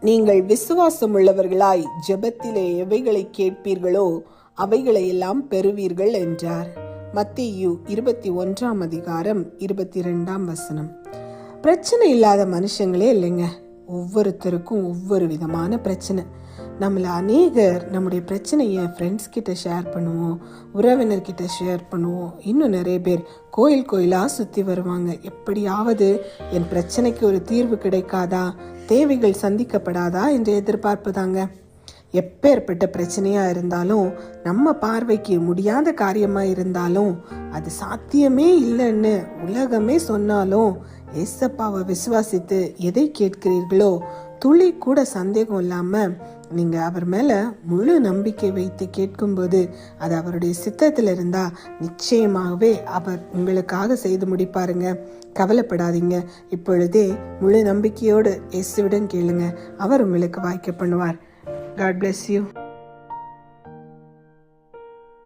நீங்கள் விசுவாசம் உள்ளவர்களாய் ஜெபத்திலே எவைகளை கேட்பீர்களோ அவைகளையெல்லாம் பெறுவீர்கள் என்றார். மத்தேயு 21:22. பிரச்சனை இல்லாத மனுஷங்களே இல்லைங்க. ஒவ்வொருத்தருக்கும் ஒவ்வொரு விதமான பிரச்சனை. நம்மள அநேகர் நம்முடைய பிரச்சனையை ஃப்ரெண்ட்ஸ் கிட்ட ஷேர் பண்ணுவோம், உறவினர்கிட்ட ஷேர் பண்ணுவோம். இன்னும் நிறைய பேர் கோயிலாக சுற்றி வருவாங்க. எப்படியாவது என் பிரச்சனைக்கு ஒரு தீர்வு கிடைக்காதா, தேவைகள் சந்திக்கப்படாதா என்று எதிர்பார்ப்பு தாங்க. எப்பேற்பட்ட பிரச்சனையாக இருந்தாலும், நம்ம பார்வைக்கு முடியாத காரியமாக இருந்தாலும், அது சாத்தியமே இல்லைன்னு உலகமே சொன்னாலும், ஏசப்பாவை விசுவாசித்து எதை கேட்கிறீர்களோ துளி கூட சந்தேகம் இல்லாமல் நீங்கள் அவர் மேலே முழு நம்பிக்கை வைத்து கேட்கும்போது அது அவருடைய சித்தத்தில் இருந்தால் நிச்சயமாகவே அவர் உங்களுக்காக செய்து முடிப்பாருங்க. கவலைப்படாதீங்க. இப்பொழுதே முழு நம்பிக்கையோடு இயேசுவிடம் கேளுங்க. அவர் உங்களுக்கு வாய்க்க பண்ணுவார். God bless you.